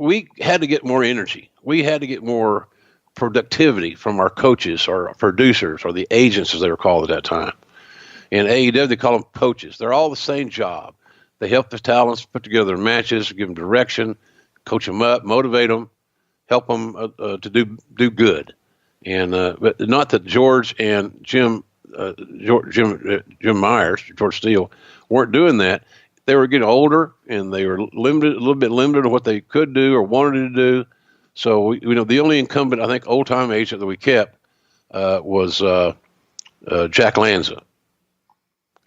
we had to get more energy. We had to get more productivity from our coaches or producers or the agents, as they were called at that time. In AEW, they call them coaches. They're all the same job. They help the talents put together their matches, give them direction, coach them up, motivate them, help them to do good. And but not that George and Jim Myers, George Steele, weren't doing that. They were getting older, and they were a little bit limited on what they could do or wanted to do. So the only incumbent, I think, old time agent that we kept was Jack Lanza.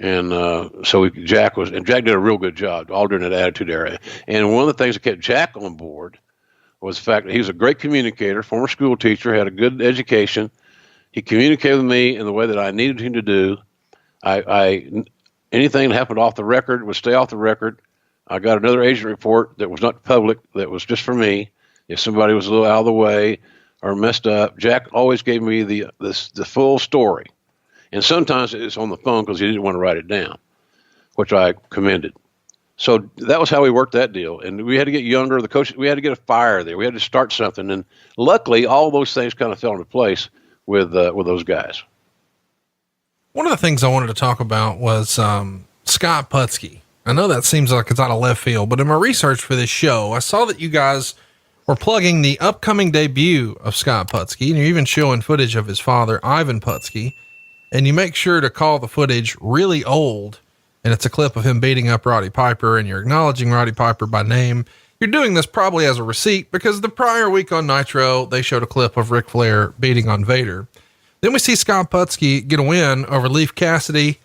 And Jack did a real good job all during that Attitude Era. And one of the things that kept Jack on board was the fact that he was a great communicator, former school teacher, had a good education. He communicated with me in the way that I needed him to do. Anything that happened off the record would stay off the record. I got another agent report that was not public, that was just for me. If somebody was a little out of the way or messed up, Jack always gave me the full story. And sometimes it's on the phone because he didn't want to write it down, which I commended. So that was how we worked that deal. And we had to get younger. The coaches, we had to get a fire there. We had to start something. And luckily, all those things kind of fell into place with those guys. One of the things I wanted to talk about was Scott Putski. I know that seems like it's out of left field, but in my research for this show, I saw that you guys were plugging the upcoming debut of Scott Putski, and you're even showing footage of his father, Ivan Putski. And you make sure to call the footage really old. And it's a clip of him beating up Roddy Piper, and you're acknowledging Roddy Piper by name. You're doing this probably as a receipt because the prior week on Nitro, they showed a clip of Ric Flair beating on Vader. Then we see Scott Putski get a win over Leif Cassidy.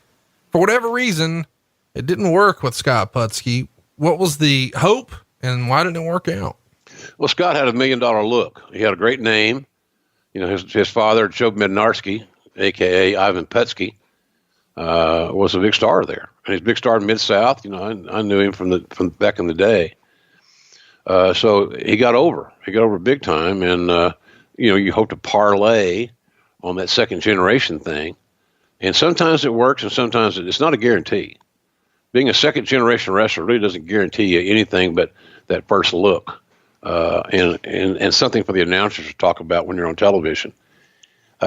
For whatever reason, it didn't work with Scott Putski. What was the hope, and why didn't it work out? Well, Scott had $1 million look. He had a great name. His father, Joe Bednarski, AKA Ivan Putski, was a big star there. And he's a big star in Mid-South. I knew him from back in the day. So he got over big time. And, you hope to parlay on that second generation thing. And sometimes it works and sometimes it's not a guarantee. Being a second generation wrestler really doesn't guarantee you anything but that first look. And something for the announcers to talk about when you're on television.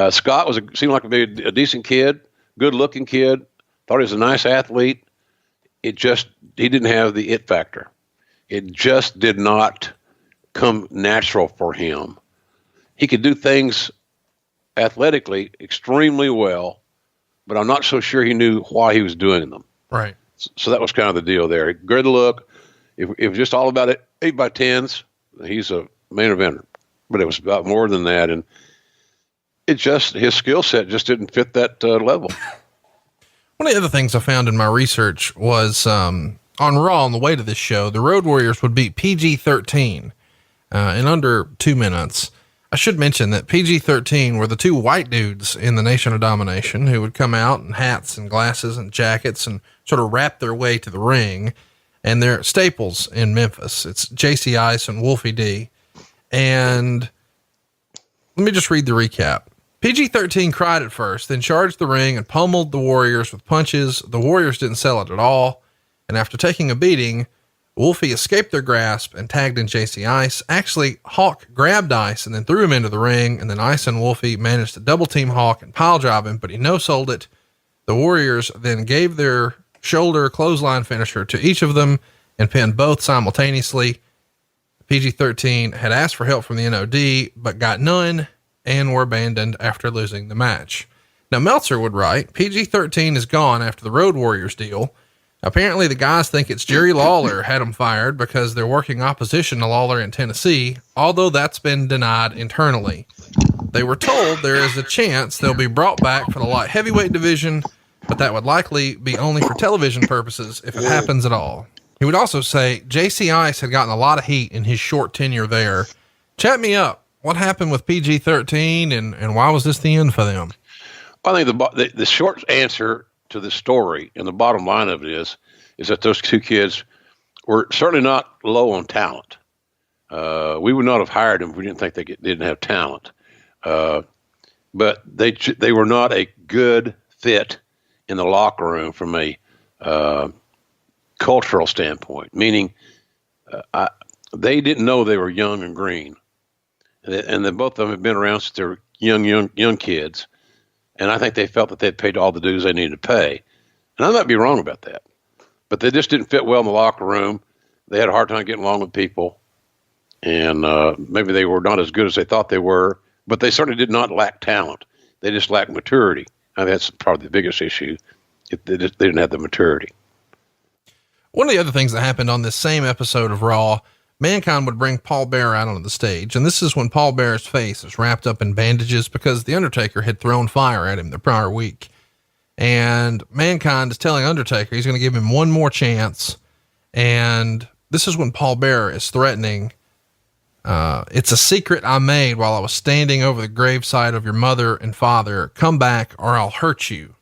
Scott seemed like a decent kid, good looking kid, thought he was a nice athlete. He didn't have the it factor. It just did not come natural for him. He could do things athletically extremely well, but I'm not so sure he knew why he was doing them. Right. So that was kind of the deal there. Good look. If it was just all about it, 8x10s, he's a main eventer. But it was about more than that. And his skill set just didn't fit that level. One of the other things I found in my research was, on Raw on the way to this show, the Road Warriors would beat PG-13, in under 2 minutes. I should mention that PG-13 were the two white dudes in the Nation of Domination who would come out in hats and glasses and jackets and sort of wrap their way to the ring. And they're staples in Memphis. It's JC Ice and Wolfie D. And let me just read the recap. PG-13 cried at first, then charged the ring and pummeled the Warriors with punches. The Warriors didn't sell it at all. And after taking a beating, Wolfie escaped their grasp and tagged in JC Ice. Actually, Hawk grabbed Ice and then threw him into the ring. And then Ice and Wolfie managed to double team Hawk and pile drive him, but he no-sold it. The Warriors then gave their shoulder clothesline finisher to each of them and pinned both simultaneously. PG-13 had asked for help from the NOD, but got none and were abandoned after losing the match. Now, Meltzer would write, PG-13 is gone after the Road Warriors deal. Apparently the guys think it's Jerry Lawler had them fired because they're working opposition to Lawler in Tennessee, although that's been denied internally. They were told there is a chance they'll be brought back for the light heavyweight division, but that would likely be only for television purposes if it happens at all. He would also say JC Ice had gotten a lot of heat in his short tenure there. Chat me up. What happened with PG-13 and why was this the end for them? I think the short answer to the story and the bottom line of it is that those two kids were certainly not low on talent. We would not have hired them if we didn't think they didn't have talent. But they were not a good fit in the locker room from a cultural standpoint, meaning they didn't know they were young and green, and then both of them had been around since they were young kids. And I think they felt that they'd paid all the dues they needed to pay. And I might be wrong about that, but they just didn't fit well in the locker room. They had a hard time getting along with people, and maybe they were not as good as they thought they were, but they certainly did not lack talent. They just lacked maturity. I mean, that's probably the biggest issue. They didn't have the maturity. One of the other things that happened on this same episode of Raw, Mankind would bring Paul Bearer out onto the stage. And this is when Paul Bearer's face is wrapped up in bandages because the Undertaker had thrown fire at him the prior week. And Mankind is telling Undertaker he's going to give him one more chance. And this is when Paul Bearer is threatening, it's a secret I made while I was standing over the graveside of your mother and father. Come back or I'll hurt you.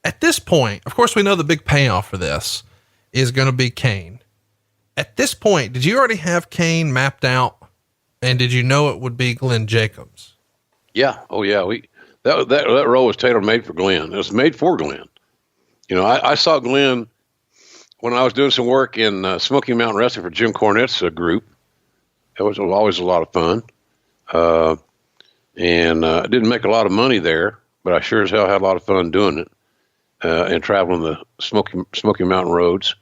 At this point, of course, we know the big payoff for this is going to be Kane. At this point, did you already have Kane mapped out? And did you know it would be Glenn Jacobs? Yeah. Oh yeah. That role was tailor made for Glenn. It was made for Glenn. You know, I saw Glenn when I was doing some work in Smoky Mountain Wrestling for Jim Cornette's group. It was always a lot of fun. And I didn't make a lot of money there, but I sure as hell had a lot of fun doing it. And traveling the Smoky Mountain roads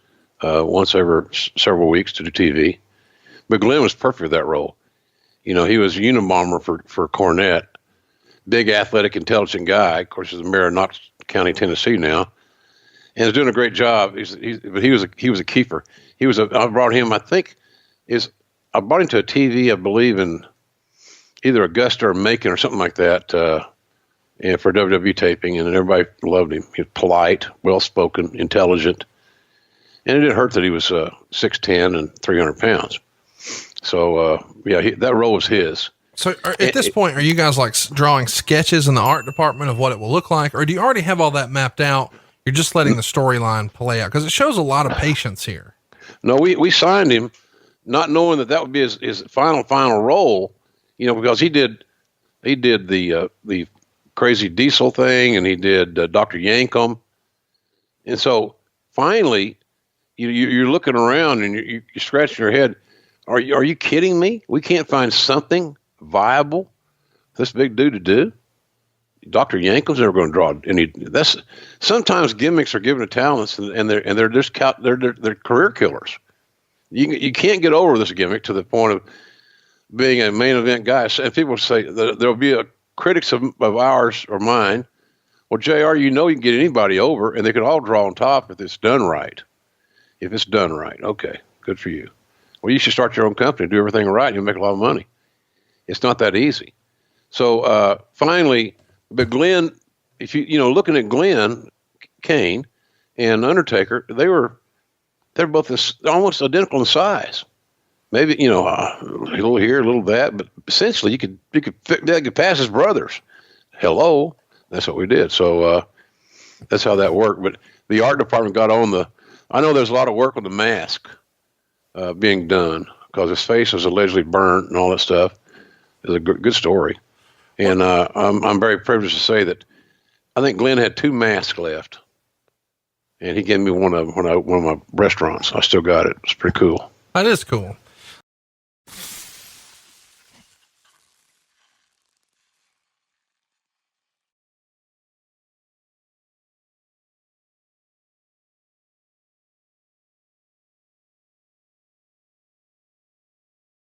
once every several weeks to do TV. But Glenn was perfect for that role. You know, he was a Unabomber for Cornette, big, athletic, intelligent guy. Of course, he's the mayor of Knox County, Tennessee now, and he's doing a great job. But he was a keeper. I brought him. I brought him to a TV, I believe, in either Augusta or Macon or something like that. And for WWE taping, and everybody loved him. He was polite, well-spoken, intelligent, and it didn't hurt that he was 6'10" and 300 pounds. So, that role was his. So at this point, are you guys like drawing sketches in the art department of what it will look like, or do you already have all that mapped out? You're just letting the storyline play out because it shows a lot of patience here. No, we signed him not knowing that would be his final role, you know, because he did the Crazy Diesel thing, and he did Dr. Yankum. And so finally, you're looking around and you're scratching your head. Are you kidding me? We can't find something viable for this big dude to do? Dr. Yankum's never going to draw any. Sometimes gimmicks are given to talents, and they're just they're career killers. You can't get over this gimmick to the point of being a main event guy. And people say there'll be critics of ours or mine. Well, JR, you can get anybody over, and they can all draw on top if it's done right. If it's done right, okay, good for you. Well, you should start your own company, do everything right, and you'll make a lot of money. It's not that easy. So finally, but Glenn, if looking at Glenn, Kane, and Undertaker, they're both almost identical in size. Maybe a little here, a little that, but essentially they could pass as brothers. Hello, that's what we did. So that's how that worked. But the art department got on I know there's a lot of work with the mask being done because his face was allegedly burnt and all that stuff. It's a good story, and I'm very privileged to say that I think Glenn had 2 masks left, and he gave me one of my restaurants. I still got it. It's pretty cool. That is cool.